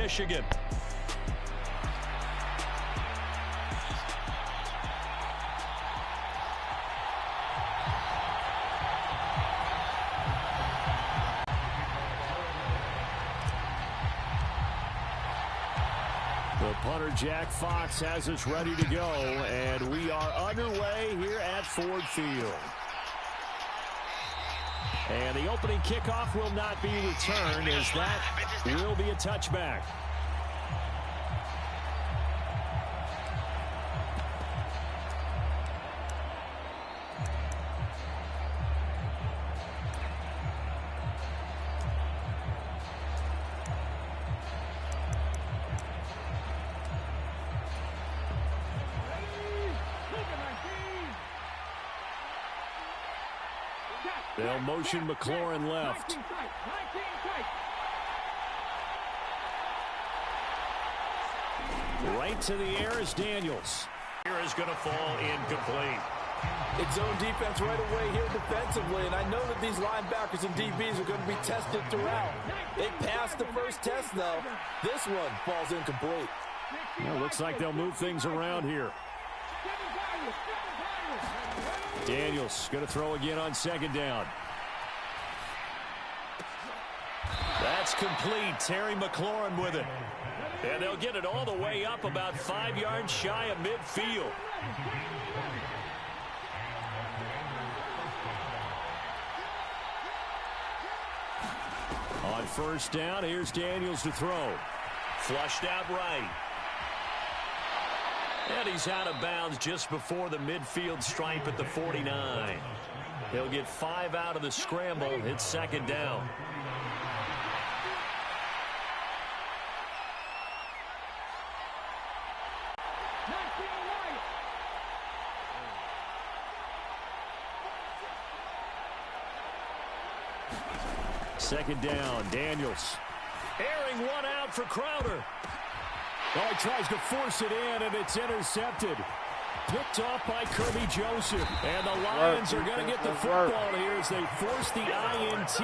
Michigan. The punter, Jack Fox, has us ready to go, and we are underway here at Ford Field. And the opening kickoff will not be returned, as that will be a touchback. They'll motion McLaurin left. Right to the air is Daniels. Here is going to fall incomplete. It's zone defense right away here defensively, and I know that these linebackers and DBs are going to be tested throughout. They passed the first test, though. This one falls incomplete. Well, looks like they'll move things around here. Daniels going to throw again on second down. That's complete. Terry McLaurin with it. And they'll get it all the way up about 5 yards shy of midfield. On first down, here's Daniels to throw. Flushed out right. And he's out of bounds just before the midfield stripe at the 49. He'll get 5 out of the scramble. It's second down. Second down, Daniels. Airing one out for Crowder. Oh, he tries to force it in, and it's intercepted. Picked off by Kirby Joseph. And the Lions are going to get the football here as they force the INT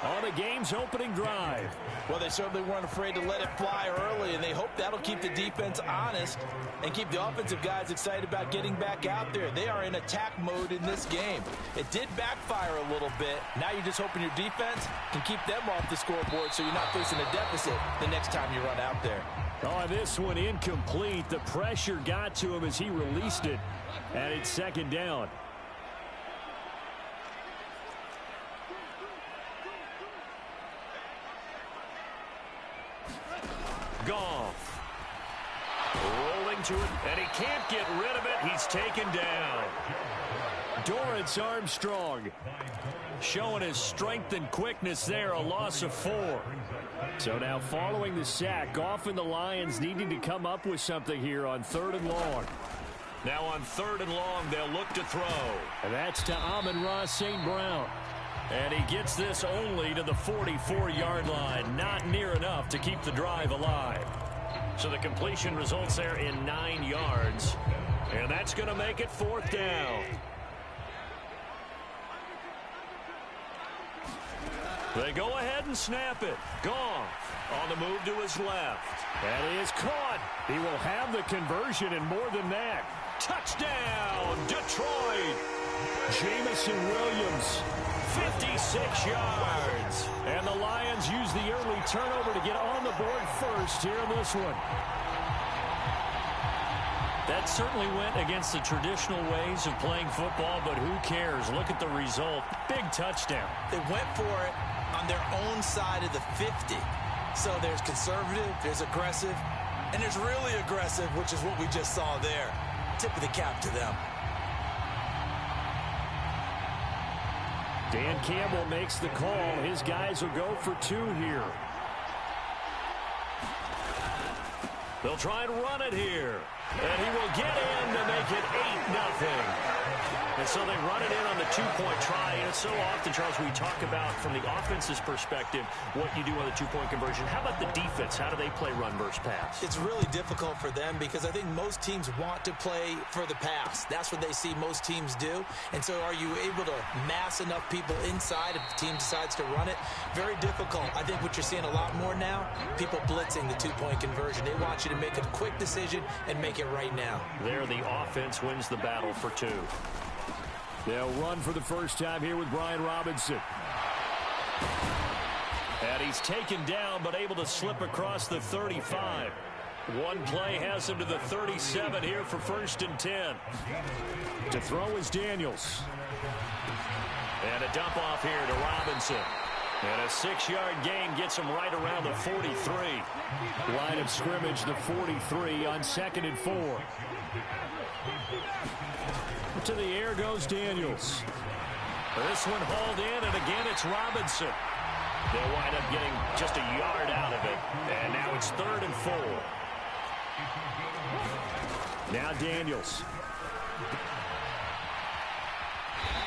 on the game's opening drive. Well, they certainly weren't afraid to let it fly early, and they hope that'll keep the defense honest and keep the offensive guys excited about getting back out there. They are in attack mode in this game. It did backfire a little bit. Now you're just hoping your defense can keep them off the scoreboard so you're not facing a deficit the next time you run out there. Oh, this one incomplete. The pressure got to him as he released it. And it's second down. Goff. Rolling to it, and he can't get rid of it. He's taken down. Dorrance Armstrong showing his strength and quickness there, a loss of 4. So now following the sack, Goff and the Lions needing to come up with something here on 3rd and long. Now on 3rd and long, they'll look to throw. And that's to Amon-Ra St. Brown. And he gets this only to the 44-yard line. Not near enough to keep the drive alive. So the completion results there in 9 yards. And that's going to make it 4th down. They go ahead and snap it. Goff on the move to his left. That is caught. He will have the conversion and more than that. Touchdown, Detroit. Jamison Williams, 56 yards. And the Lions use the early turnover to get on the board first here in this one. That certainly went against the traditional ways of playing football, but who cares? Look at the result. Big touchdown. They went for it on their own side of the 50. So there's conservative, there's aggressive, and there's really aggressive, which is what we just saw there. Tip of the cap to them. Dan Campbell makes the call. His guys will go for 2 here. They'll try and run it here. And he will get in to make it 8-0. And so they run it in on the two-point try. And it's so often, Charles, we talk about from the offense's perspective what you do on the two-point conversion. How about the defense? How do they play run versus pass? It's really difficult for them because I think most teams want to play for the pass. That's what they see most teams do. And so are you able to mass enough people inside if the team decides to run it? Very difficult. I think what you're seeing a lot more now, people blitzing the two-point conversion. They want you to make a quick decision and make it right now. There, the offense wins the battle for two. They'll run for the first time here with Brian Robinson. And he's taken down, but able to slip across the 35. One play has him to the 37 here for 1st and 10. To throw is Daniels. And a dump off here to Robinson. And a 6-yard gain gets him right around the 43. Line of scrimmage, the 43 on 2nd and 4. To the air goes Daniels. This one hauled in, and again it's Robinson. They'll wind up getting just a yard out of it. And now it's 3rd and 4. Now Daniels.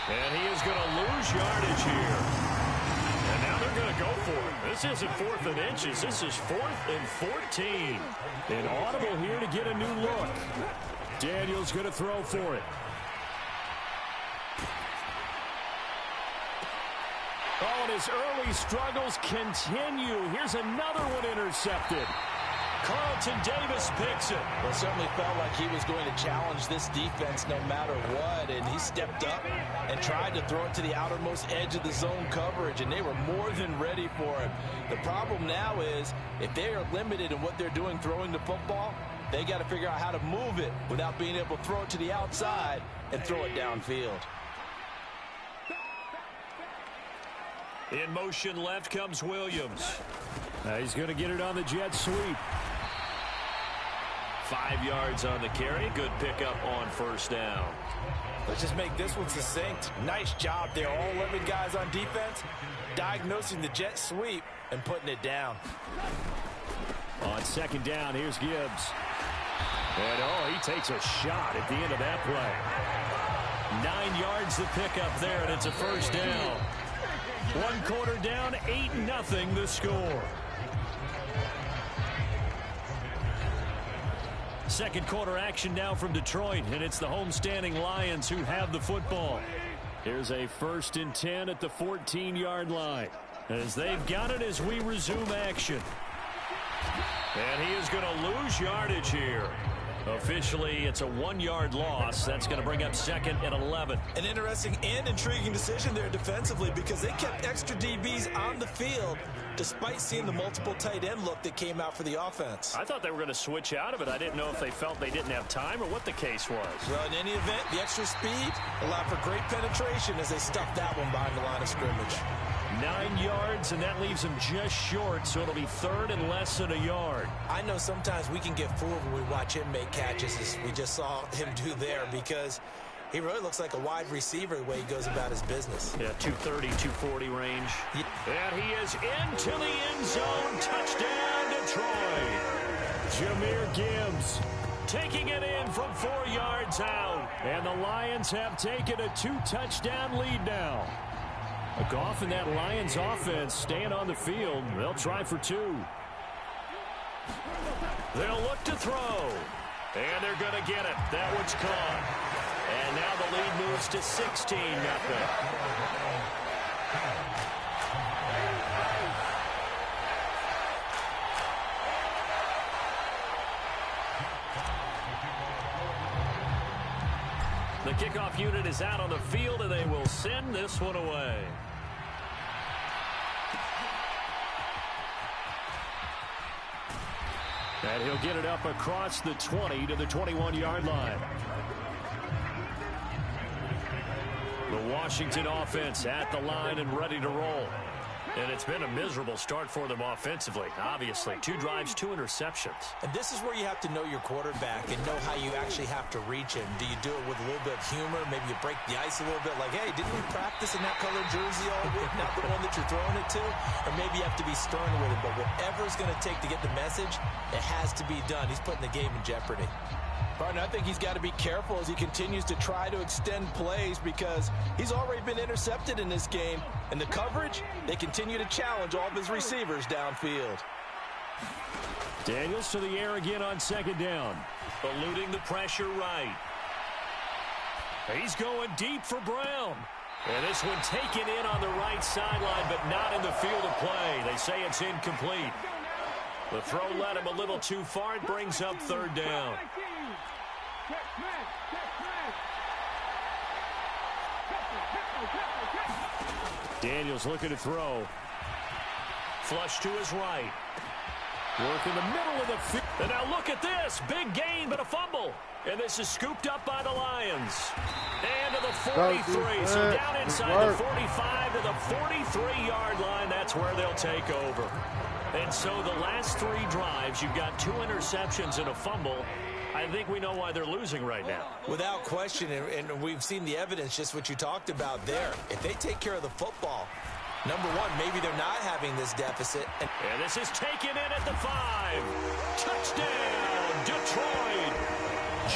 And he is going to lose yardage here. And now they're going to go for it. This isn't 4th and inches. This is 4th and 14. An audible here to get a new look. Daniels going to throw for it. Oh, and his early struggles continue. Here's another one intercepted. Carlton Davis picks it. Well, it certainly felt like he was going to challenge this defense no matter what, and he stepped up and tried to throw it to the outermost edge of the zone coverage, and they were more than ready for him. The problem now is if they are limited in what they're doing throwing the football, they got to figure out how to move it without being able to throw it to the outside and throw it downfield. In motion left comes Williams. He's going to get it on the jet sweep. 5 yards on the carry. Good pickup on 1st down. Let's just make this one succinct. Nice job there. All 11 guys on defense diagnosing the jet sweep and putting it down. On 2nd down, here's Gibbs. And, oh, he takes a shot at the end of that play. 9 yards the pickup there, and it's a 1st down. 1 quarter down, 8-0 the score. 2nd quarter action now from Detroit, and it's the homestanding Lions who have the football. Here's a 1st and 10 at the 14-yard line. As they've got it as we resume action. And he is going to lose yardage here. Officially, it's a 1-yard loss. That's going to bring up 2nd and 11. An interesting and intriguing decision there defensively because they kept extra DBs on the field despite seeing the multiple tight end look that came out for the offense. I thought they were going to switch out of it. I didn't know if they felt they didn't have time or what the case was. Well, in any event, the extra speed allowed for great penetration as they stuffed that one behind the line of scrimmage. 9 yards, and that leaves him just short, so it'll be 3rd and less than a yard. I know sometimes we can get fooled when we watch him make catches, as we just saw him do there, because he really looks like a wide receiver the way he goes about his business. Yeah, 230, 240 range. Yeah. And he is into the end zone. Touchdown, Detroit. Jahmyr Gibbs taking it in from 4 yards out. And the Lions have taken a 2-touchdown lead now. Goff and that Lions offense staying on the field. They'll try for 2. They'll look to throw. And they're going to get it. That one's caught. And now the lead moves to 16-0. The kickoff unit is out on the field, and they will send this one away. And he'll get it up across the 20 to the 21-yard line. The Washington offense at the line and ready to roll. And it's been a miserable start for them offensively. Obviously, 2 drives, 2 interceptions. And this is where you have to know your quarterback and know how you actually have to reach him. Do you do it with a little bit of humor? Maybe you break the ice a little bit like, hey, didn't we practice in that colored jersey all week, not the one that you're throwing it to? Or maybe you have to be stern with him. But whatever it's going to take to get the message, it has to be done. He's putting the game in jeopardy. Partner, I think he's got to be careful as he continues to try to extend plays because he's already been intercepted in this game. And the coverage, they continue to challenge all of his receivers downfield. Daniels to the air again on second down. Eluding the pressure right. He's going deep for Brown. And this one taken in on the right sideline, but not in the field of play. They say it's incomplete. The throw led him a little too far. It brings up third down. Daniels looking to throw. Flush to his right. Work in the middle of the field. And now look at this. Big gain, but a fumble. And this is scooped up by the Lions. And to the 43. So down inside the 45 to the 43-yard line. That's where they'll take over. And so the last three drives, you've got 2 interceptions and a fumble. I think we know why they're losing right now. Without question, and we've seen the evidence, just what you talked about there. If they take care of the football, number one, maybe they're not having this deficit. And this is taken in at the 5. Touchdown, Detroit.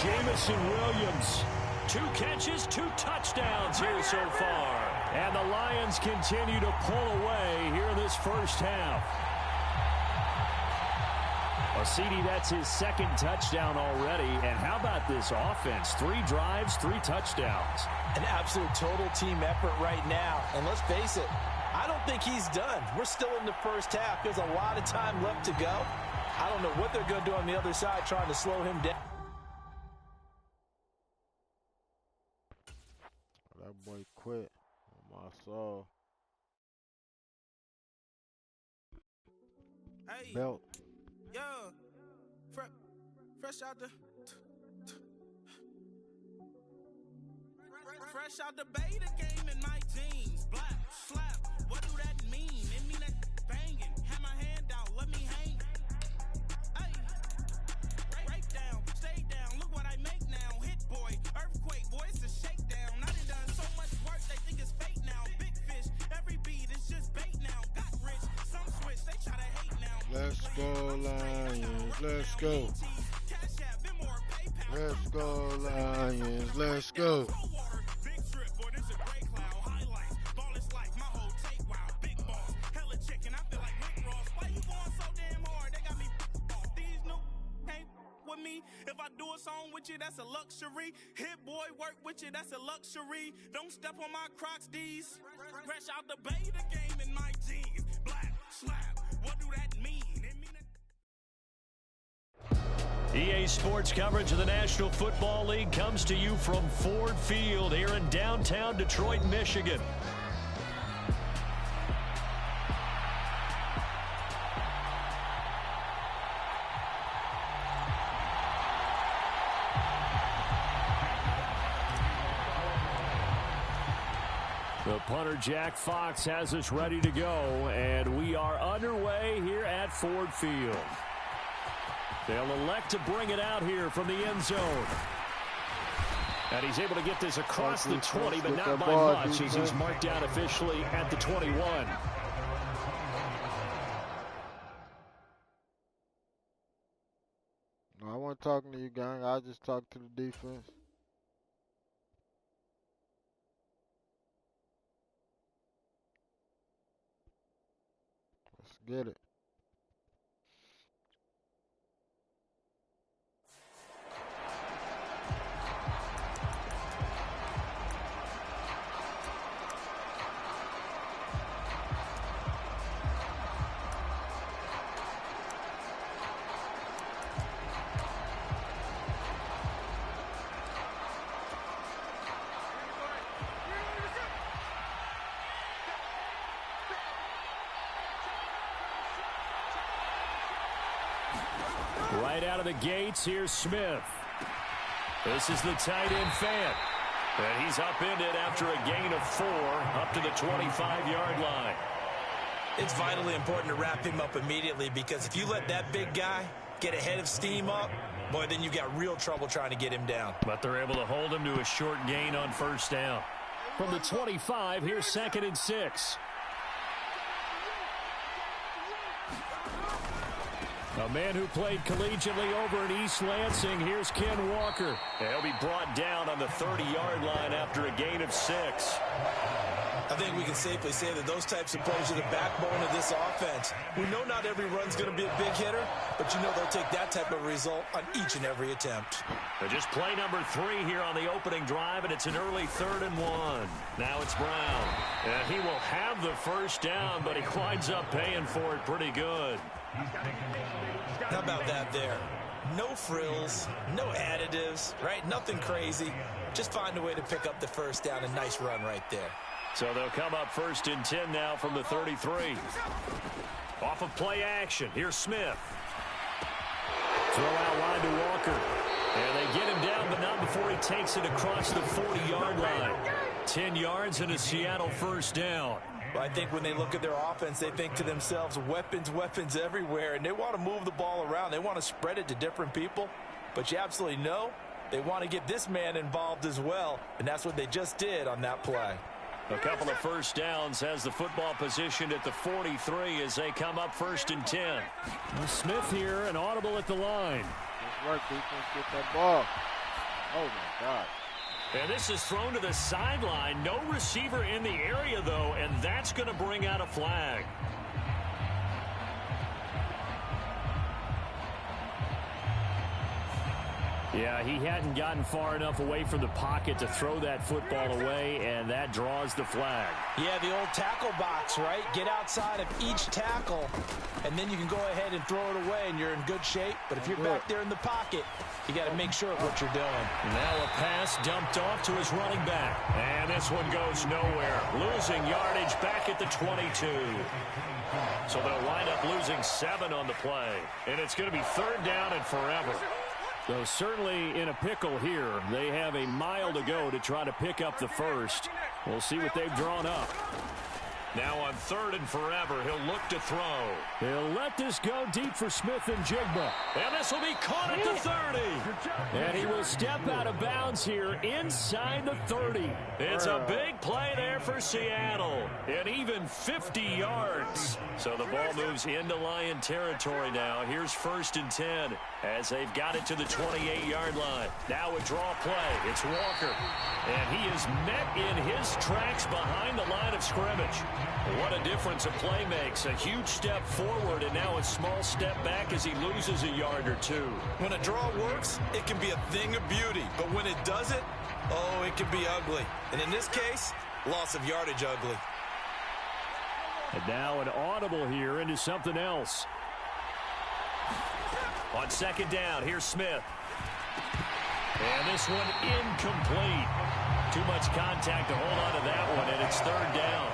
Jamison Williams. 2 catches, 2 touchdowns here so far. And the Lions continue to pull away here in this first half. Well, CD, that's his second touchdown already. And how about this offense? 3 drives, 3 touchdowns. An absolute total team effort right now. And let's face it, I don't think he's done. We're still in the first half. There's a lot of time left to go. I don't know what they're going to do on the other side trying to slow him down. That boy quit on my soul. Hey. Belt. Yo, fresh out the beta game in my jeans. Black slap, what do that mean? It mean that banging. Have my hand out, let me hang. Hey, break down, stay down. Look what I make now. Hit boy, earthquake, boy, it's a shakedown. I done so much work, they think it's fake now. Big fish, every beat is just bait now. Got rich, some switch, they try to hate now. Let's go, Lions. Let's go. Let's go, Lions. Let's go. Big trip, boy, this a great cloud. Highlights, ball is life, my whole take wild. Big balls, hella chicken, I feel like Rick Ross. Why you going so damn hard? They got me off. These new can't with me. If I do a song with you, that's a luxury. Hit boy, work with you, that's a luxury. Don't step on my Crocs, D's. Fresh out the beta game in my jeans. Black slap, what do that mean? EA Sports coverage of the National Football League comes to you from Ford Field here in downtown Detroit, Michigan. The punter, Jack Fox, has us ready to go, and we are underway here at Ford Field. They'll elect to bring it out here from the end zone. And he's able to get this across the 20, but not by much as he's marked down officially at the 21. I wasn't talking to you, gang. I just talked to the defense. Let's get it. Right out of the gates, here's Smith. This is the tight end Fant. And he's upended after a gain of 4 up to the 25-yard line. It's vitally important to wrap him up immediately because if you let that big guy get ahead of steam up, boy, then you've got real trouble trying to get him down. But they're able to hold him to a short gain on first down. From the 25, here's 2nd and 6. A man who played collegiately over in East Lansing. Here's Ken Walker. He'll be brought down on the 30-yard line after a gain of 6. I think we can safely say that those types of plays are the backbone of this offense. We know not every run's going to be a big hitter, but you know they'll take that type of result on each and every attempt. Just play number 3 here on the opening drive, and it's an early 3rd and 1. Now it's Brown. And he will have the first down, but he winds up paying for it pretty good. How about that there? No frills, no additives, right? Nothing crazy. Just find a way to pick up the first down. A nice run right there. So they'll come up 1st and 10 now from the 33. Off of play action. Here's Smith. Throw out wide to Walker. And they get him down, but not before he takes it across the 40-yard line. 10 yards and a Seattle first down. Well, I think when they look at their offense, they think to themselves, weapons, weapons everywhere, and they want to move the ball around. They want to spread it to different people, but you absolutely know they want to get this man involved as well, and that's what they just did on that play. A couple of first downs, has the football positioned at the 43 as they come up 1st and 10. Smith here, an audible at the line. That's right, defense, get that ball. Oh, my God. And this is thrown to the sideline. No receiver in the area, though, and that's going to bring out a flag. Yeah, he hadn't gotten far enough away from the pocket to throw that football away, and that draws the flag. Yeah, the old tackle box, right? Get outside of each tackle, and then you can go ahead and throw it away, and you're in good shape. But if you're back there in the pocket, you got to make sure of what you're doing. Now a pass dumped off to his running back. And this one goes nowhere. Losing yardage back at the 22. So they'll wind up losing 7 on the play. And it's going to be 3rd down and forever. So certainly in a pickle here. They have a mile to go to try to pick up the first. We'll see what they've drawn up. Now on 3rd and forever, he'll look to throw. He'll let this go deep for Smith and Jigba. And this will be caught at the 30. And he will step out of bounds here inside the 30. It's a big play there for Seattle. And even 50 yards. So the ball moves into Lion territory now. Here's 1st and 10 as they've got it to the 28-yard line. Now a draw play. It's Walker. And he is met in his tracks behind the line of scrimmage. What a difference a play makes. A huge step forward and now a small step back as he loses a yard or 2. When a draw works, it can be a thing of beauty. But when it doesn't, oh, it can be ugly. And in this case, loss of yardage ugly. And now an audible here into something else. On 2nd down, here's Smith. And this one incomplete. Too much contact to hold on to that one, and it's 3rd down.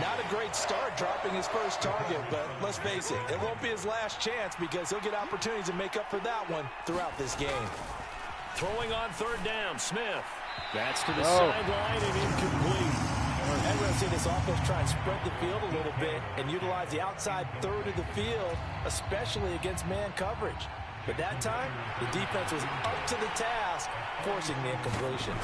Not a great start dropping his first target, but let's face it, it won't be his last chance because he'll get opportunities to make up for that one throughout this game. Throwing on 3rd down, Smith. That's to the sideline and incomplete. I'm going to see this offense try and spread the field a little bit and utilize the outside 3rd of the field, especially against man coverage. But that time, the defense was up to the task, forcing the incompletion.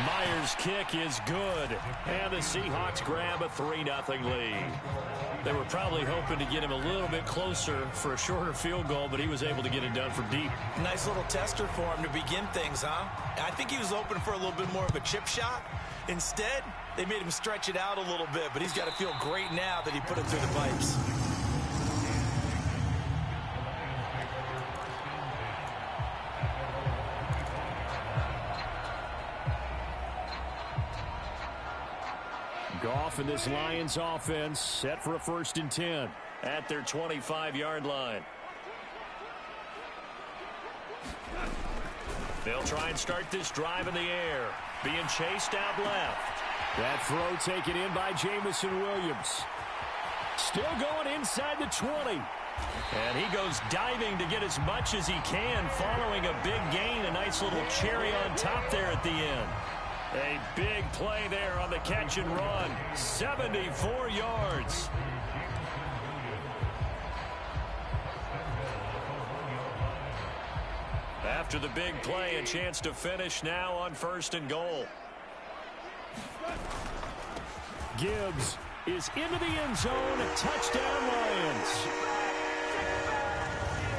Myers' kick is good. And the Seahawks grab a 3-0 lead. They were probably hoping to get him a little bit closer for a shorter field goal, but he was able to get it done from deep. Nice little tester for him to begin things, huh? I think he was hoping for a little bit more of a chip shot. Instead, they made him stretch it out a little bit, but he's got to feel great now that he put it through the pipes. Goff and this Lions offense set for a 1st and 10 at their 25-yard line. They'll try and start this drive in the air. Being chased out left. That throw taken in by Jamison Williams. Still going inside the 20. And he goes diving to get as much as he can following a big gain. A nice little cherry on top there at the end. A big play there on the catch and run. 74 yards. After the big play, a chance to finish now on 1st and goal. Gibbs is into the end zone. Touchdown, Lions.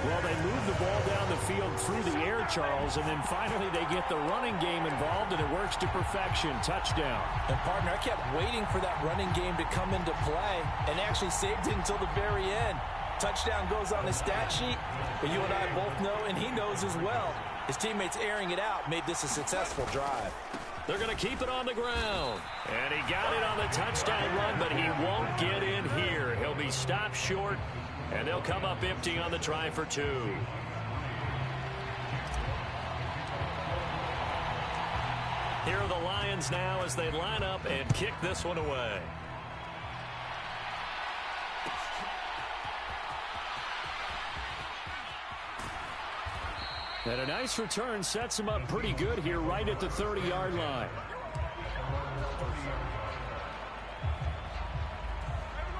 Well, they move the ball down the field through the air, Charles, and then finally they get the running game involved, and it works to perfection. Touchdown. And, partner, I kept waiting for that running game to come into play and actually saved it until the very end. Touchdown goes on his stat sheet, but you and I both know, and he knows as well, his teammates airing it out made this a successful drive. They're going to keep it on the ground. And he got it on the touchdown run, but he won't get in here. He'll be stopped short, and they'll come up empty on the try for 2. Here are the Lions now as they line up and kick this one away. And a nice return sets him up pretty good here right at the 30-yard line.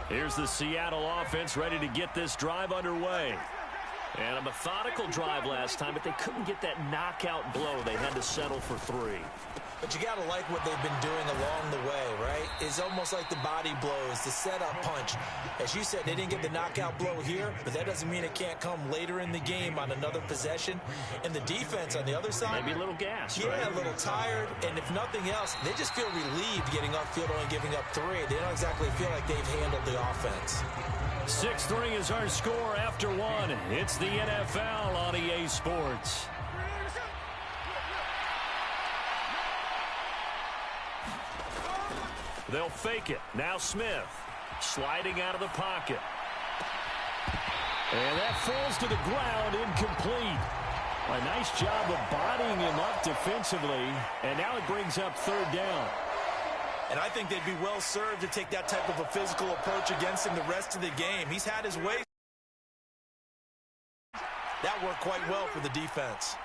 Here's the Seattle offense ready to get this drive underway. And a methodical drive last time, but they couldn't get that knockout blow. They had to settle for 3. But you got to like what they've been doing along the way, right? It's almost like the body blows, the setup punch. As you said, they didn't get the knockout blow here, but that doesn't mean it can't come later in the game on another possession. And the defense on the other side, maybe a little gas, yeah, right? A little tired. And if nothing else, they just feel relieved getting upfield, only giving up 3. They don't exactly feel like they've handled the offense. 6-3 is our score after 1. It's the NFL on EA Sports. They'll fake it. Now Smith sliding out of the pocket. And that falls to the ground, incomplete. A nice job of bodying him up defensively. And now it brings up 3rd down. And I think they'd be well served to take that type of a physical approach against him the rest of the game. He's had his way. That worked quite well for the defense.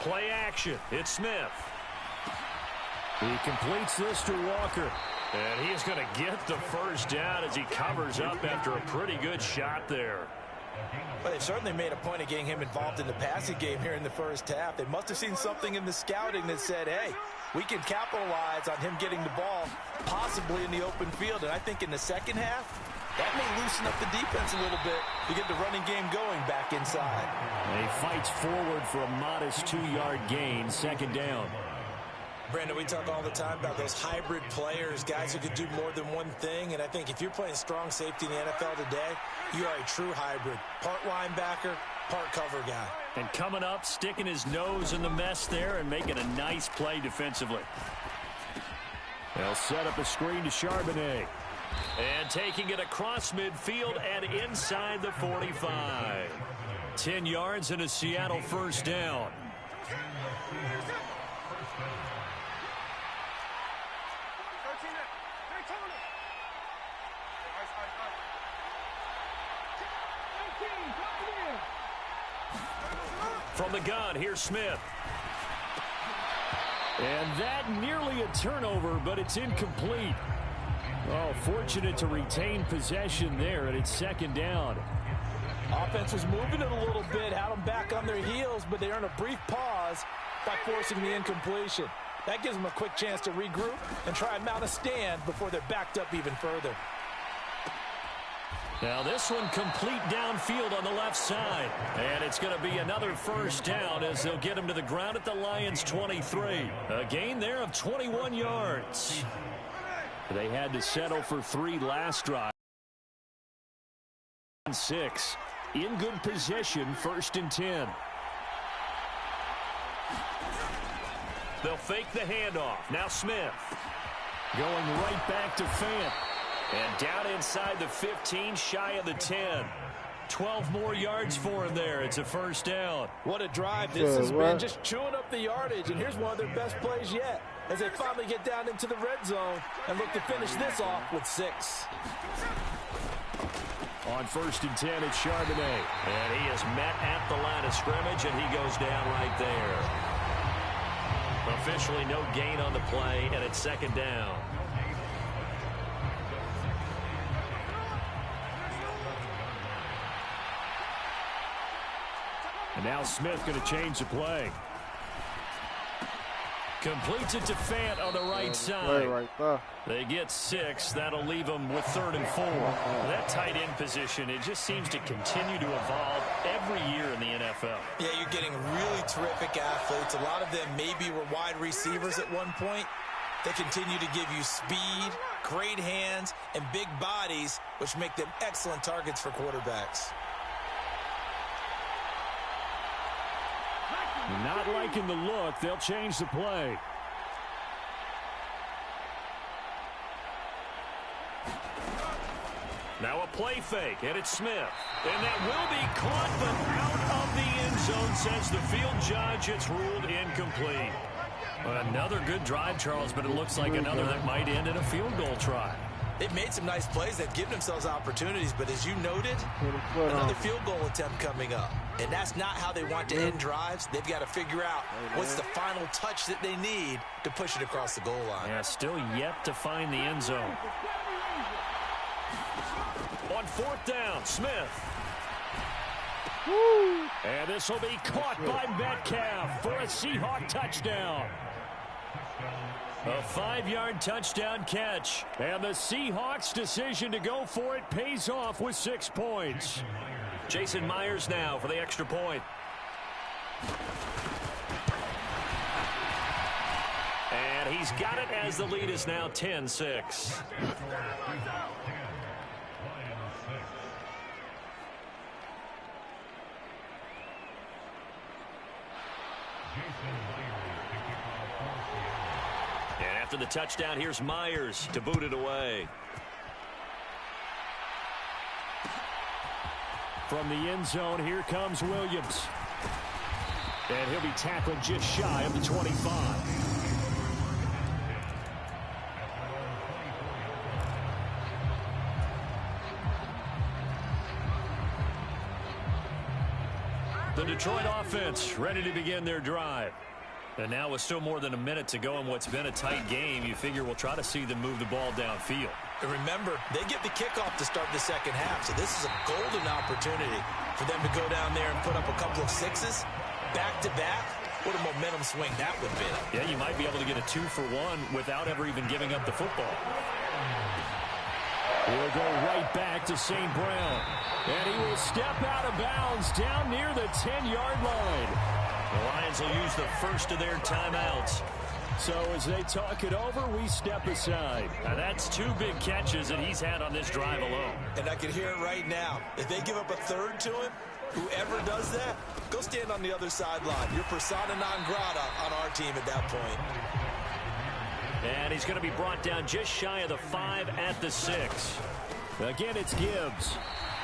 Play action. It's Smith. He completes this to Walker. And he's going to get the 1st down as he covers up after a pretty good shot there. But they've certainly made a point of getting him involved in the passing game here in the first half. They must have seen something in the scouting that said, hey, we can capitalize on him getting the ball, possibly in the open field. And I think in the second half, that may loosen up the defense a little bit to get the running game going back inside. And he fights forward for a modest 2-yard gain, 2nd down. Brandon, we talk all the time about those hybrid players, guys who could do more than one thing. And I think if you're playing strong safety in the NFL today, you are a true hybrid. Part linebacker, part cover guy. And coming up, sticking his nose in the mess there and making a nice play defensively. They'll set up a screen to Charbonnet. And taking it across midfield and inside the 45. 10 yards and a Seattle 1st down. From the gun, here's Smith. And that nearly a turnover, but it's incomplete. Oh, fortunate to retain possession there, and it's 2nd down. Offense was moving it a little bit, had them back on their heels, but they earned a brief pause by forcing the incompletion. That gives them a quick chance to regroup and try and mount a stand before they're backed up even further. Now this one complete downfield on the left side. And it's going to be another 1st down as they'll get him to the ground at the Lions' 23. A gain there of 21 yards. They had to settle for 3 last drive. 6. In good position, 1st and 10. They'll fake the handoff. Now Smith. Going right back to Fant. And down inside the 15, shy of the 10. 12 more yards for him there. It's a 1st down. What a drive this has been, just chewing up the yardage. And here's one of their best plays yet as they finally get down into the red zone and look to finish this off with 6. On 1st and 10, it's Charbonnet. And he is met at the line of scrimmage, and he goes down right there. Officially no gain on the play, and it's 2nd down. And now Smith going to change the play. Completes it to Fant on the right side. Right there. They get 6. That'll leave them with 3rd and 4. That tight end position, it just seems to continue to evolve every year in the NFL. Yeah, you're getting really terrific athletes. A lot of them maybe were wide receivers at one point. They continue to give you speed, great hands, and big bodies, which make them excellent targets for quarterbacks. Not liking the look. They'll change the play. Now a play fake, and it's Smith. And that will be caught, but out of the end zone, says the field judge. It's ruled incomplete. Another good drive, Charles, but it looks like another that might end in a field goal try. They've made some nice plays. They've given themselves opportunities, but as you noted, another field goal attempt coming up. And that's not how they want to end drives. They've got to figure out what's the final touch that they need to push it across the goal line. Yeah, still yet to find the end zone. On 4th down, Smith. And this will be caught by Metcalf for a Seahawk touchdown. A 5-yard touchdown catch. And the Seahawks' decision to go for it pays off with 6 points. Jason Myers now for the extra point. And he's got it as the lead is now 10-6. And after the touchdown, here's Myers to boot it away. From the end zone, here comes Williams. And he'll be tackled just shy of the 25. The Detroit offense ready to begin their drive. And now with still more than a minute to go in what's been a tight game, you figure we'll try to see them move the ball downfield. And remember, they get the kickoff to start the second half, so this is a golden opportunity for them to go down there and put up a couple of 6s back-to-back. What a momentum swing that would be. Yeah, you might be able to get a 2-for-1 without ever even giving up the football. He'll go right back to St. Brown. And he will step out of bounds down near the 10-yard line. The Lions will use the first of their timeouts. So as they talk it over, we step aside. Now that's 2 big catches that he's had on this drive alone. And I can hear it right now. If they give up a 3rd to him, whoever does that, go stand on the other sideline. You're persona non grata on our team at that point. And he's going to be brought down just shy of the 5 at the 6. Again, it's Gibbs.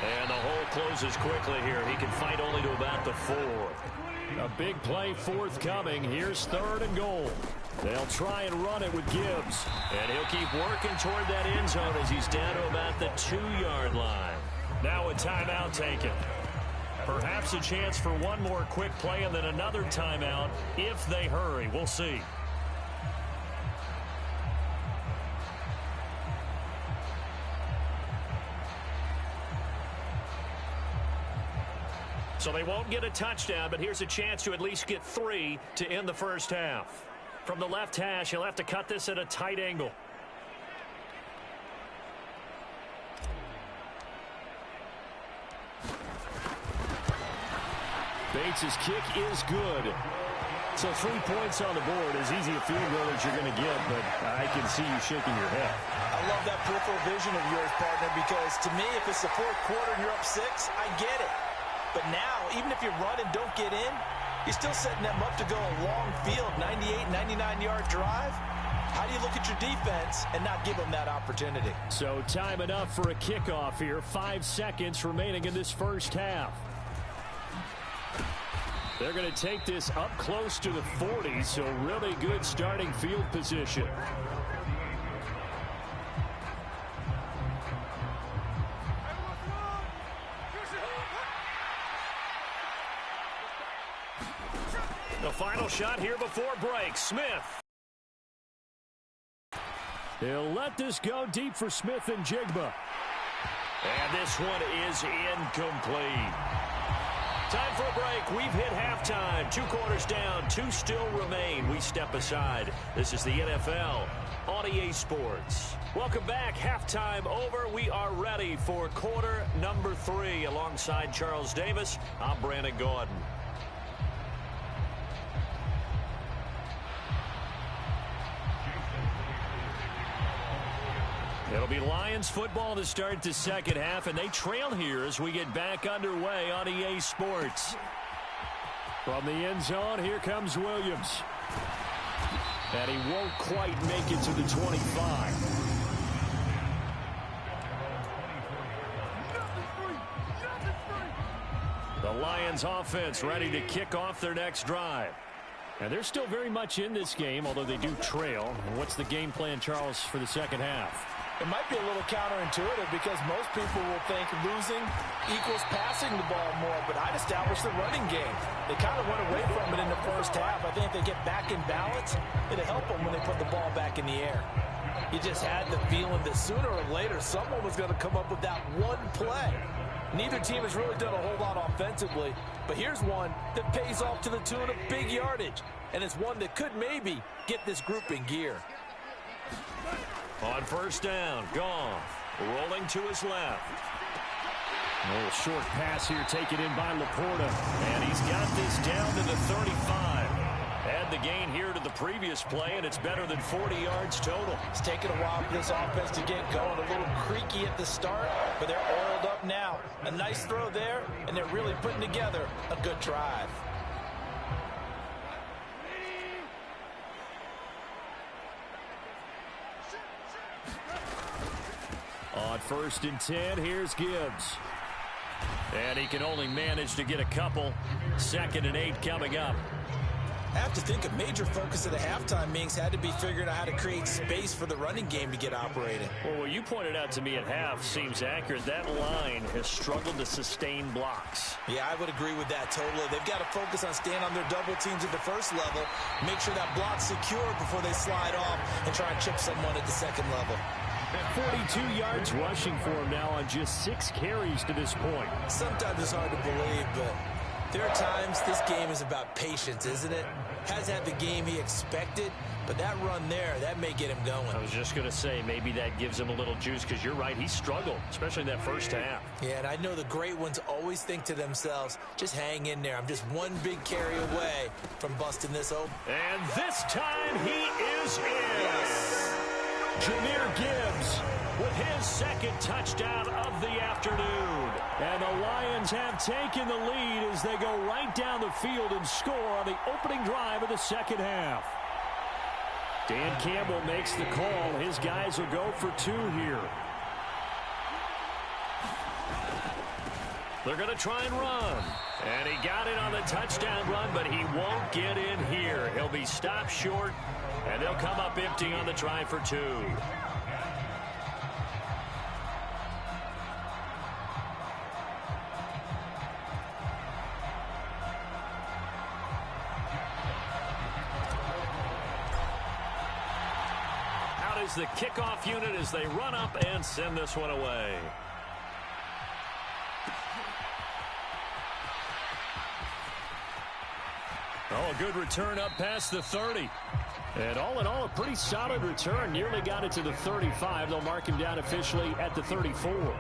And the hole closes quickly here. He can fight only to about the 4. A big play forthcoming. Here's 3rd and goal. They'll try and run it with Gibbs. And he'll keep working toward that end zone as he's down to about the 2-yard line. Now a timeout taken. Perhaps a chance for one more quick play and then another timeout if they hurry. We'll see. So they won't get a touchdown, but here's a chance to at least get 3 to end the first half. From the left hash, he'll have to cut this at a tight angle. Bates' kick is good. So 3 points on the board, as easy a field goal as you're going to get, but I can see you shaking your head. I love that peripheral vision of yours, partner, because to me, if it's the 4th quarter and you're up 6, I get it. But now, even if you run and don't get in, you're still setting them up to go a long field, 98, 99-yard drive. How do you look at your defense and not give them that opportunity? So time enough for a kickoff here. 5 seconds remaining in this first half. They're going to take this up close to the 40, so really good starting field position. The final shot here before break. Smith. He'll let this go deep for Smith and Jigba. And this one is incomplete. Time for a break. We've hit halftime. 2 quarters down. 2 still remain. We step aside. This is the NFL on EA Sports. Welcome back. Halftime over. We are ready for quarter number 3. Alongside Charles Davis, I'm Brandon Gaudin. It'll be Lions football to start the second half, and they trail here as we get back underway on EA Sports. From the end zone, here comes Williams. And he won't quite make it to the 25. The Lions offense ready to kick off their next drive. And they're still very much in this game, although they do trail. And what's the game plan, Charles, for the second half? It might be a little counterintuitive because most people will think losing equals passing the ball more, but I'd establish the running game. They kind of went away from it in the first half. I think if they get back in balance, it'll help them when they put the ball back in the air. You just had the feeling that sooner or later someone was going to come up with that one play. Neither team has really done a whole lot offensively, but here's one that pays off to the tune of big yardage, and it's one that could maybe get this group in gear. On first down, Goff rolling to his left. A little short pass here taken in by Laporta. And he's got this down to the 35. Add the gain here to the previous play, and it's better than 40 yards total. It's taken a while for this offense to get going. A little creaky at the start, but they're oiled up now. A nice throw there, and they're really putting together a good drive. On first and 10, here's Gibbs. And he can only manage to get a couple. 2nd and 8 coming up. I have to think a major focus of the halftime meetings had to be figuring out how to create space for the running game to get operating. Well, what you pointed out to me at half seems accurate. That line has struggled to sustain blocks. Yeah, I would agree with that totally. They've got to focus on staying on their double teams at the first level, make sure that block's secure before they slide off and try and chip someone at the second level. 42 yards rushing for him now on just 6 carries to this point. Sometimes it's hard to believe, but there are times this game is about patience, isn't it? Has had the game he expected, but that run there, that may get him going. I was just going to say, maybe that gives him a little juice, because you're right, he struggled, especially in that first half. Yeah, and I know the great ones always think to themselves, just hang in there. I'm just one big carry away from busting this open. And this time he is in. Yes. Jahmyr Gibbs with his 2nd touchdown of the afternoon. And the Lions have taken the lead as they go right down the field and score on the opening drive of the second half. Dan Campbell makes the call. His guys will go for 2 here. They're going to try and run. And he got it on the touchdown run, but he won't get in here. He'll be stopped short, and they'll come up empty on the try for 2. Out is the kickoff unit as they run up and send this one away. Oh, a good return up past the 30. And all in all, a pretty solid return. Nearly got it to the 35. They'll mark him down officially at the 34.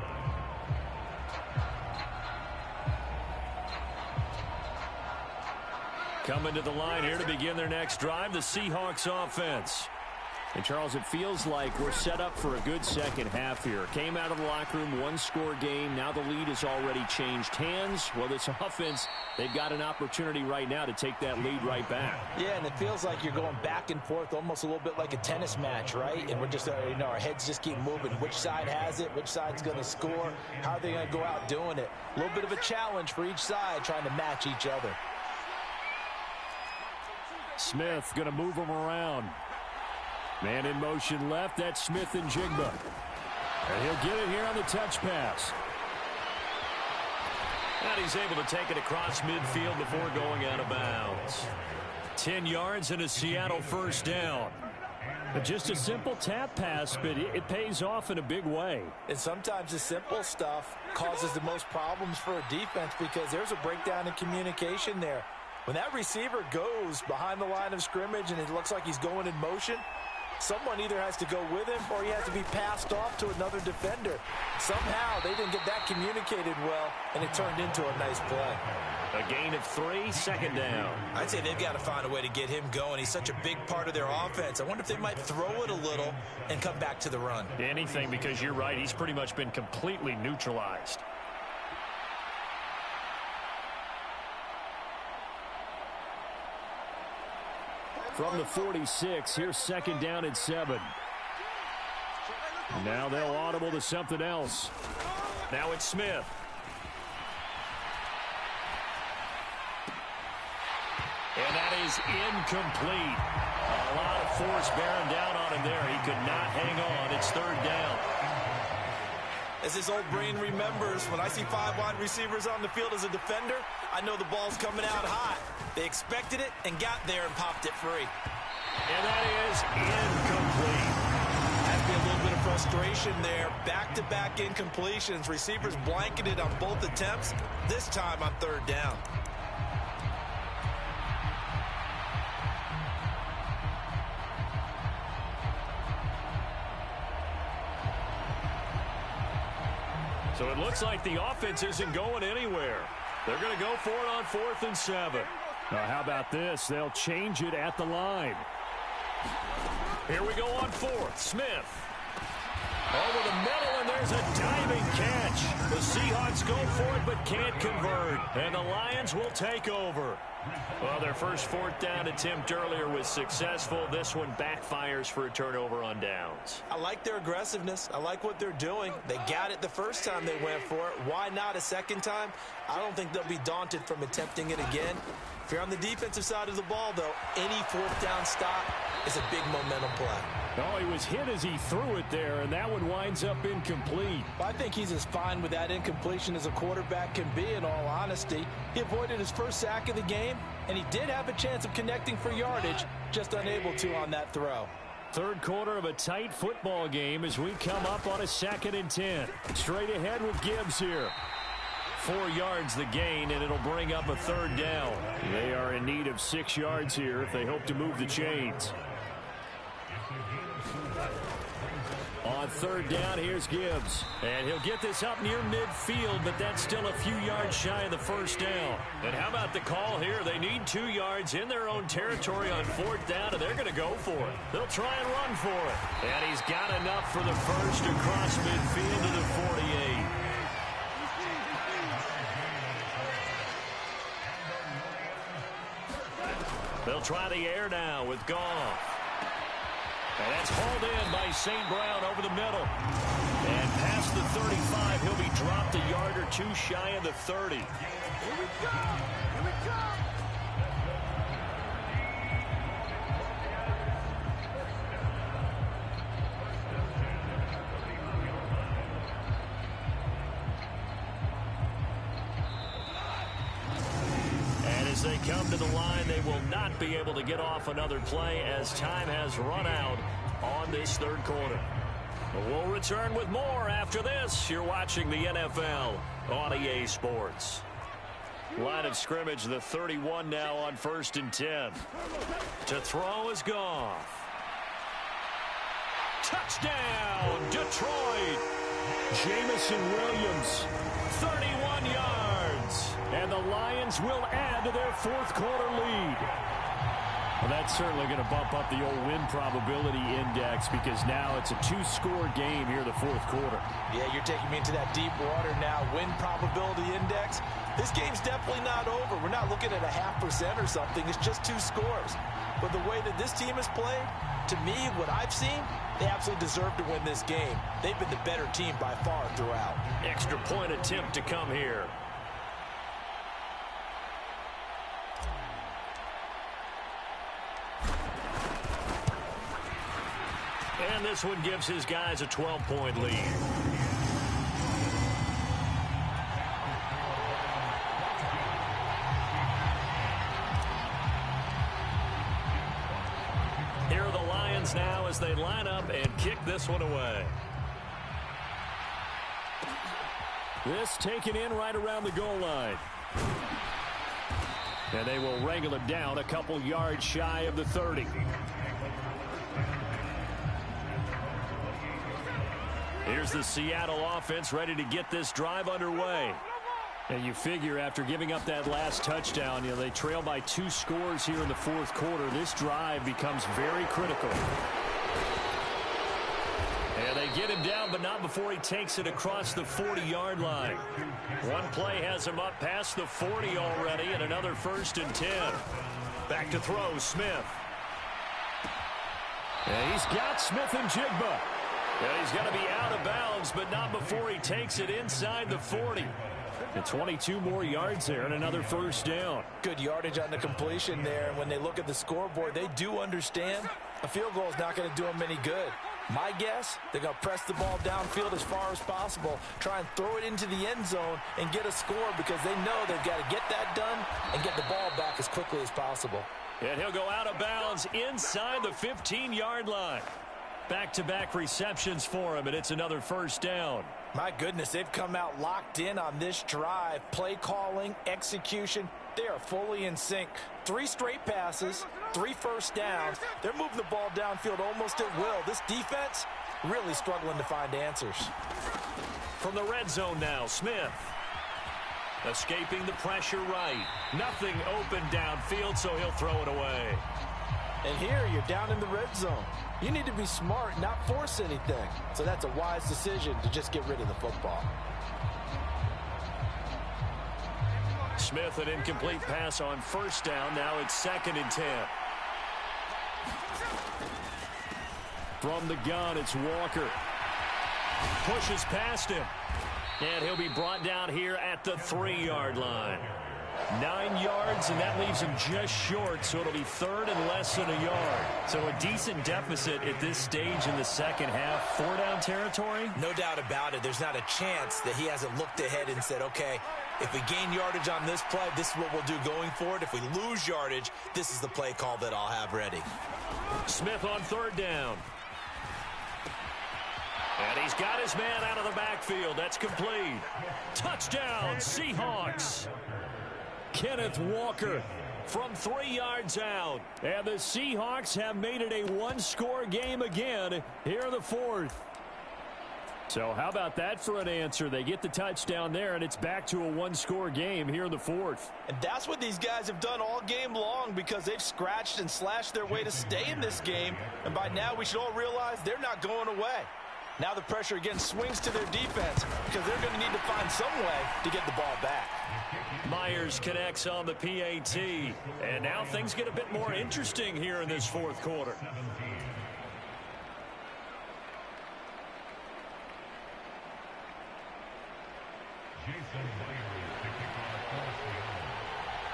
Coming to the line here to begin their next drive, the Seahawks offense. And, Charles, it feels like we're set up for a good second half here. Came out of the locker room, 1-score game. Now the lead has already changed hands. Well, this offense, they've got an opportunity right now to take that lead right back. Yeah, and it feels like you're going back and forth almost a little bit like a tennis match, right? And we're just, our heads just keep moving. Which side has it? Which side's going to score? How are they going to go out doing it? A little bit of a challenge for each side trying to match each other. Smith going to move them around. Man in motion left. That's Smith and Jigba. And he'll get it here on the touch pass. And he's able to take it across midfield before going out of bounds. 10 yards and a Seattle first down. Just a simple tap pass, but it pays off in a big way. And sometimes the simple stuff causes the most problems for a defense because there's a breakdown in communication there. When that receiver goes behind the line of scrimmage and it looks like he's going in motion, someone either has to go with him or he has to be passed off to another defender. Somehow they didn't get that communicated well, and it turned into a nice play. A gain of 3, second down. I'd say they've got to find a way to get him going. He's such a big part of their offense. I wonder if they might throw it a little and come back to the run. Anything, because you're right. He's pretty much been completely neutralized. From the 46, here's second down and 7. Now they'll audible to something else. Now it's Smith. And that is incomplete. A lot of force bearing down on him there. He could not hang on. It's third down. As his old brain remembers, when I see 5 wide receivers on the field as a defender, I know the ball's coming out hot. They expected it and got there and popped it free. And that is incomplete. Has to be a little bit of frustration there. Back-to-back incompletions. Receivers blanketed on both attempts, this time on third down. So it looks like the offense isn't going anywhere. They're going to go for it on 4th and 7. Now, how about this? They'll change it at the line. Here we go on 4th. Smith. Over the middle, and there's a diving catch. The Seahawks go for it, but can't convert. And the Lions will take over. Well, their first 4th down attempt earlier was successful. This one backfires for a turnover on downs. I like their aggressiveness. I like what they're doing. They got it the first time they went for it. Why not a second time? I don't think they'll be daunted from attempting it again. If you're on the defensive side of the ball, though, any 4th down stop is a big momentum play. Oh, he was hit as he threw it there, and that one winds up incomplete. I think he's as fine with that incompletion as a quarterback can be, in all honesty. He avoided his first sack of the game, and he did have a chance of connecting for yardage, just unable to on that throw. Third quarter of a tight football game as we come up on a 2nd and 10. Straight ahead with Gibbs here. 4 yards the gain, and it'll bring up a third down. They are in need of 6 yards here if they hope to move the chains. On third down, here's Gibbs. And he'll get this up near midfield, but that's still a few yards shy of the first down. And how about the call here? They need 2 yards in their own territory on 4th down, and they're going to go for it. They'll try and run for it. And he's got enough for the first across midfield to the 48. They'll try the air now with Goff. And that's hauled in by St. Brown over the middle. And past the 35, he'll be dropped a yard or 2 shy of the 30. Here we go! Here we go! As they come to the line, they will not be able to get off another play as time has run out on this third quarter. We'll return with more after this. You're watching the NFL on EA Sports. Line of scrimmage, the 31 now on 1st and 10. To throw is Goff. Touchdown, Detroit. Jamison Williams, 31 yards. And the Lions will add to their 4th quarter lead. Well, that's certainly going to bump up the old win probability index because now it's a 2-score game here in the 4th quarter. Yeah, you're taking me into that deep water now. Win probability index. This game's definitely not over. We're not looking at a 0.5% or something. It's just 2 scores. But the way that this team has played, to me, what I've seen, they absolutely deserve to win this game. They've been the better team by far throughout. Extra point attempt to come here. And this one gives his guys a 12-point lead. Here are the Lions Eagles now as they line up and kick this one away. This taken in right around the goal line. And they will wrangle him down a couple yards shy of the 30. Here's the Seattle offense ready to get this drive underway. And you figure after giving up that last touchdown, they trail by 2 scores here in the fourth quarter. This drive becomes very critical. And they get him down, but not before he takes it across the 40-yard line. One play has him up past the 40 already, and another 1st and 10. Back to throw, Smith. And he's got Smith and Jigba. And he's going to be out of bounds, but not before he takes it inside the 40. And 22 more yards there and another 1st down. Good yardage on the completion there. And when they look at the scoreboard, they do understand a field goal is not going to do them any good. My guess, they're going to press the ball downfield as far as possible, try and throw it into the end zone and get a score because they know they've got to get that done and get the ball back as quickly as possible. And he'll go out of bounds inside the 15-yard line. Back-to-back receptions for him, and it's another 1st down. My goodness, they've come out locked in on this drive. Play calling, execution, they are fully in sync. 3 straight passes, 3 first downs. They're moving the ball downfield almost at will. This defense really struggling to find answers. From the red zone now, Smith. Escaping the pressure right. Nothing open downfield, so he'll throw it away. And here you're down in the red zone. You need to be smart, not force anything. So that's a wise decision to just get rid of the football. Smith, an incomplete pass on 1st down. Now it's 2nd and 10. From the gun, it's Walker. Pushes past him. And he'll be brought down here at the 3-yard line. 9 yards, and that leaves him just short, so it'll be 3rd and less than a yard. So a decent deficit at this stage in the second half. 4-down territory? No doubt about it. There's not a chance that he hasn't looked ahead and said, okay, if we gain yardage on this play, this is what we'll do going forward. If we lose yardage, this is the play call that I'll have ready. Smith on 3rd down. And he's got his man out of the backfield. That's complete. Touchdown, Seahawks. Kenneth Walker from 3 yards out. And the Seahawks have made it a 1-score game again here in the 4th. So how about that for an answer? They get the touchdown there, and it's back to a 1-score game here in the 4th. And that's what these guys have done all game long because they've scratched and slashed their way to stay in this game. And by now we should all realize they're not going away. Now the pressure again swings to their defense because they're going to need to find some way to get the ball back. Myers connects on the PAT. And now things get a bit more interesting here in this 4th quarter.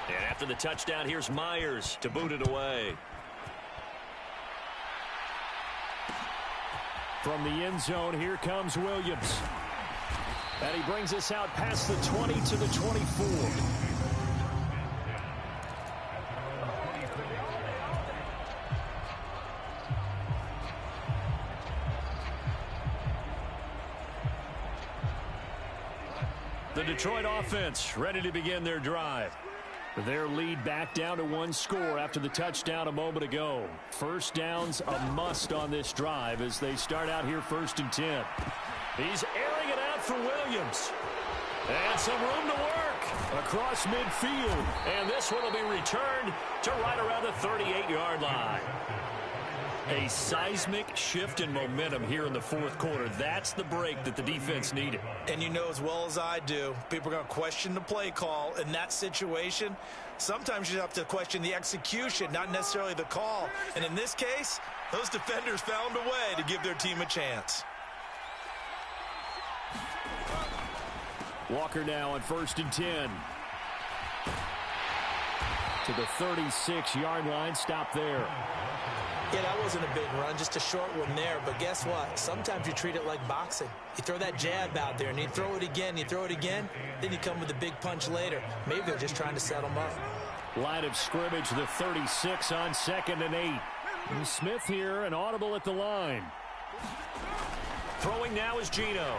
And after the touchdown, here's Myers to boot it away. From the end zone, here comes Williams. And he brings us out past the 20 to the 24. The Detroit offense ready to begin their drive. Their lead back down to 1 score after the touchdown a moment ago. 1st down's a must on this drive as they start out here 1st and 10. He's airing it out for Williams. And some room to work across midfield. And this one will be returned to right around the 38-yard line. A seismic shift in momentum here in the 4th quarter. That's the break that the defense needed. And you know as well as I do, people are going to question the play call in that situation. Sometimes you have to question the execution, not necessarily the call. And in this case, those defenders found a way to give their team a chance. Walker now on 1st and 10. To the 36-yard line. Stop there. Yeah, that wasn't a big run, just a short one there. But guess what? Sometimes you treat it like boxing. You throw that jab out there, and you throw it again, then you come with a big punch later. Maybe they're just trying to set them up. Line of scrimmage, the 36 on 2nd and 8. And Smith here, an audible at the line. Throwing now is Geno.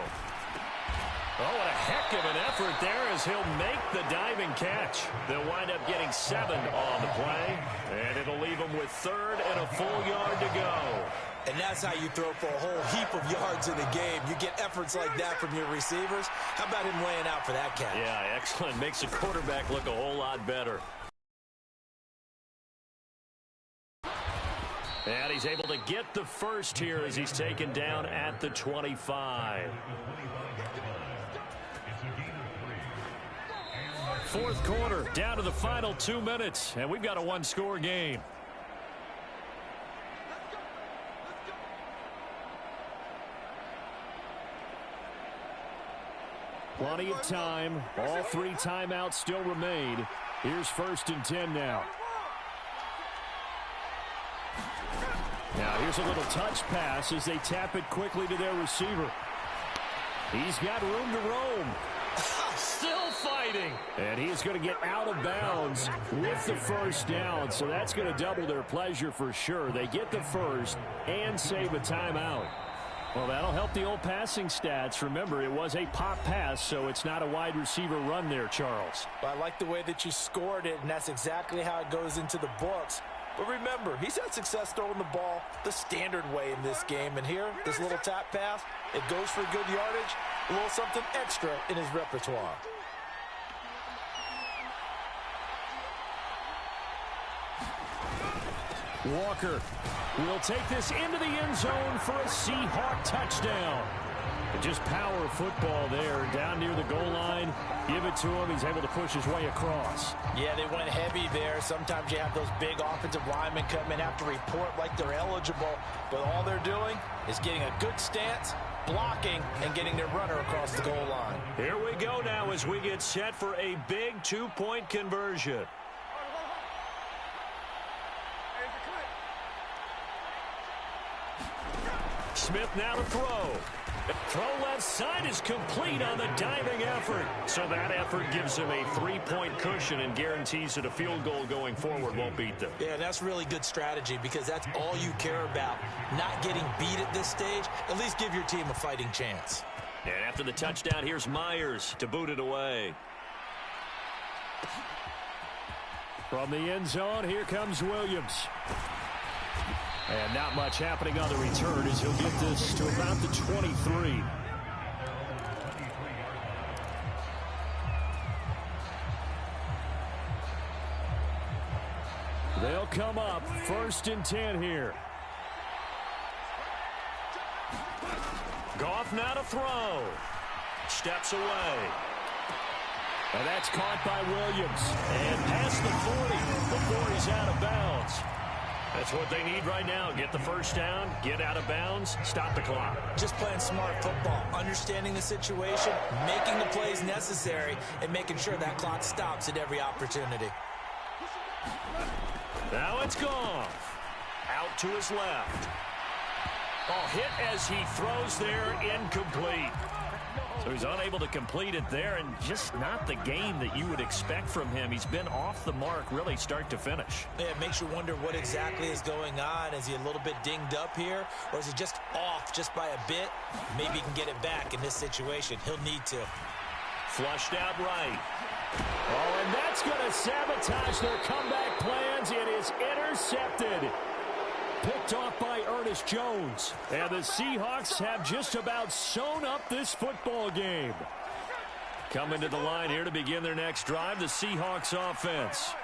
Oh, what a heck of an effort there as he'll make the diving catch. They'll wind up getting 7 on the play, and it'll leave them with 3rd and a full yard to go. And that's how you throw for a whole heap of yards in a game. You get efforts like that from your receivers. How about him laying out for that catch? Yeah, excellent. Makes the quarterback look a whole lot better. And he's able to get the first here as he's taken down at the 25. Fourth quarter, down to the final 2 minutes, and we've got a one-score game. Plenty of time. All 3 timeouts still remain. Here's 1st and 10 now. Now here's a little touch pass as they tap it quickly to their receiver. He's got room to roam. Still fighting. And he's going to get out of bounds with the first down. So that's going to double their pleasure for sure. They get the first and save a timeout. Well, that'll help the old passing stats. Remember, it was a pop pass, so it's not a wide receiver run there, Charles. Well, I like the way that you scored it, and that's exactly how it goes into the books. But remember, he's had success throwing the ball the standard way in this game. And here, this little tap pass, it goes for good yardage, a little something extra in his repertoire. Walker will take this into the end zone for a Seahawk touchdown. Just power football there, down near the goal line. Give it to him. He's able to push his way across. Yeah, they went heavy there. Sometimes you have those big offensive linemen come in, have to report like they're eligible. But all they're doing is getting a good stance, blocking, and getting their runner across the goal line. Here we go now as we get set for a big 2-point conversion. Smith now to throw. Throw left side is complete on the diving effort. So that effort gives him a 3-point cushion and guarantees that a field goal going forward won't beat them. Yeah, that's really good strategy because that's all you care about. Not getting beat at this stage. At least give your team a fighting chance. And after the touchdown, here's Myers to boot it away. From the end zone, here comes Williams. And not much happening on the return as he'll get this to about the 23. They'll come up 1st and 10 here. Goff now to throw. Steps away. And that's caught by Williams. And past the 40 before he's out of bounds. That's what they need right now. Get the first down, get out of bounds, stop the clock. Just playing smart football, understanding the situation, making the plays necessary, and making sure that clock stops at every opportunity. Now it's Goff. Out to his left. Oh, hit as he throws there, incomplete. So he's unable to complete it there, and just not the game that you would expect from him. He's been off the mark really start to finish. Yeah, it makes you wonder what exactly is going on. Is he a little bit dinged up here, or is he just off just by a bit? Maybe he can get it back in this situation. He'll need to. Flushed out right. Oh, and that's going to sabotage their comeback plans. It is intercepted. Picked off by Ernest Jones. And the Seahawks have just about sewn up this football game. Coming to the line here to begin their next drive, the Seahawks offense.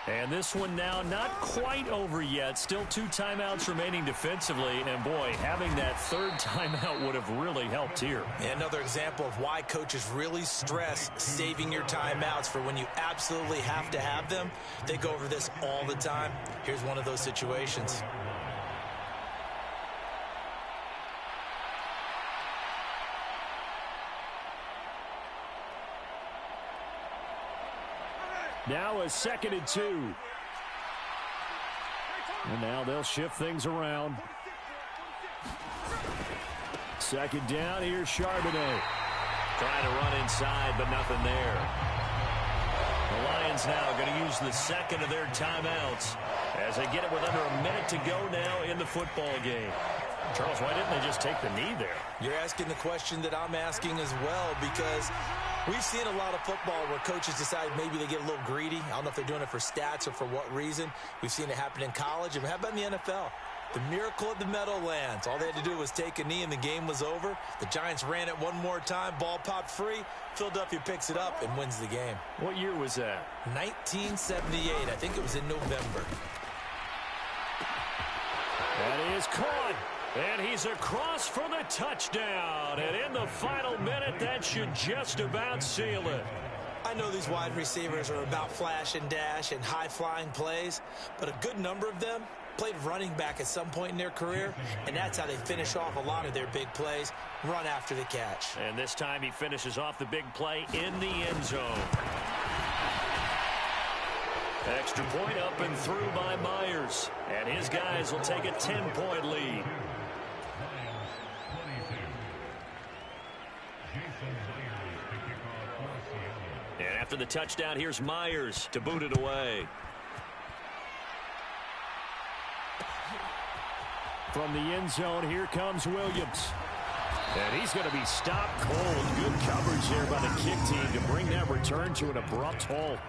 And this one now not quite over yet. Still 2 timeouts remaining defensively. And, boy, having that 3rd timeout would have really helped here. And another example of why coaches really stress saving your timeouts for when you absolutely have to have them. They go over this all the time. Here's one of those situations. Now a 2nd and 2. And now they'll shift things around. 2nd down, here's Charbonnet. Trying to run inside, but nothing there. The Lions now going to use the second of their timeouts as they get it with under a minute to go now in the football game. Charles, why didn't they just take the knee there? You're asking the question that I'm asking as well, because we've seen a lot of football where coaches decide maybe they get a little greedy. I don't know if they're doing it for stats or for what reason. We've seen it happen in college. And how about in the NFL? The miracle of the Meadowlands. All they had to do was take a knee and the game was over. The Giants ran it one more time. Ball popped free. Philadelphia picks it up and wins the game. What year was that? 1978. I think it was in November. That is caught. And he's across for the touchdown. And in the final minute, that should just about seal it. I know these wide receivers are about flash and dash and high-flying plays, but a good number of them played running back at some point in their career, and that's how they finish off a lot of their big plays, run after the catch. And this time he finishes off the big play in the end zone. Extra point up and through by Myers. And his guys will take a 10-point lead. And after the touchdown, here's Myers to boot it away. From the end zone, here comes Williams. And he's going to be stopped cold. Good coverage there by the kick team to bring that return to an abrupt halt.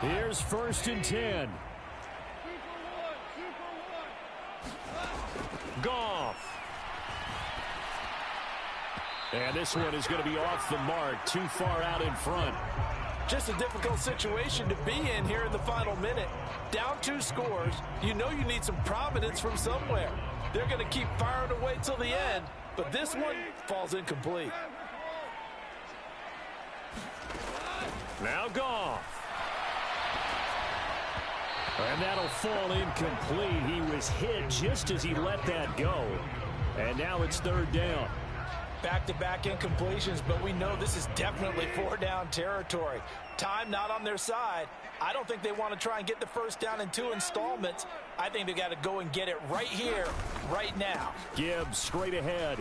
Here's 1st and 10. Goff. And this one is going to be off the mark, too far out in front. Just a difficult situation to be in here in the final minute. Down 2 scores, you know you need some providence from somewhere. They're going to keep firing away till the end, but this one falls incomplete. Now Goff. And that'll fall incomplete. He was hit just as he let that go. And now it's 3rd down. Back-to-back incompletions, but we know this is definitely 4-down territory. Time not on their side. I don't think they want to try and get the 1st down in 2 installments. I think they got to go and get it right here, right now. Gibbs straight ahead.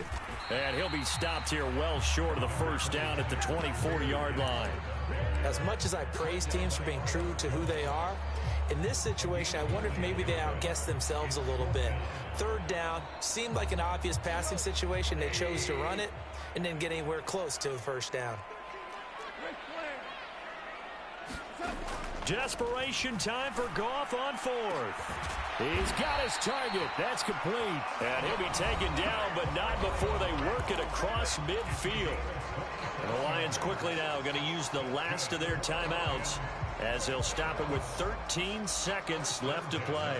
And he'll be stopped here well short of the 1st down at the 24-yard line. As much as I praise teams for being true to who they are, in this situation, I wonder if maybe they outguessed themselves a little bit. 3rd down seemed like an obvious passing situation. They chose to run it and didn't get anywhere close to the 1st down. Desperation time for Goff on 4th. He's got his target. That's complete. And he'll be taken down, but not before they work it across midfield. And the Lions quickly now going to use the last of their timeouts as they'll stop it with 13 seconds left to play.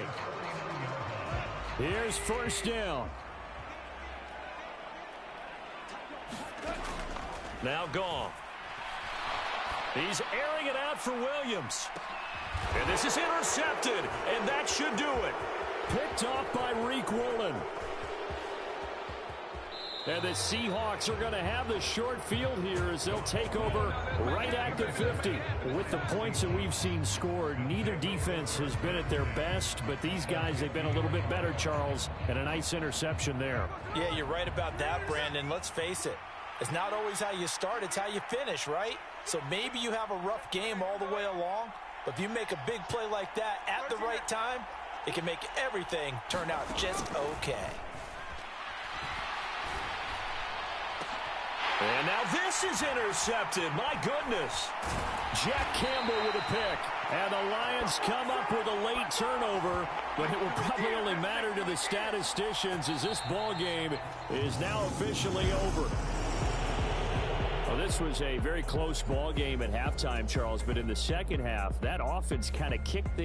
Here's 1st down. Now Goff. He's airing it out for Williams. And this is intercepted, and that should do it. Picked off by Reek Woolen. And the Seahawks are going to have the short field here as they'll take over right at the 50. With the points that we've seen scored, neither defense has been at their best, but these guys, they've been a little bit better, Charles, and a nice interception there. Yeah, you're right about that, Brandon. Let's face it. It's not always how you start, it's how you finish, right? So maybe you have a rough game all the way along, but if you make a big play like that at the right time, it can make everything turn out just okay. And now this is intercepted. My goodness. Jack Campbell with a pick. And the Lions come up with a late turnover, but it will probably only matter to the statisticians as this ball game is now officially over. Well, this was a very close ball game at halftime, Charles, but in the second half, that offense kind of kicked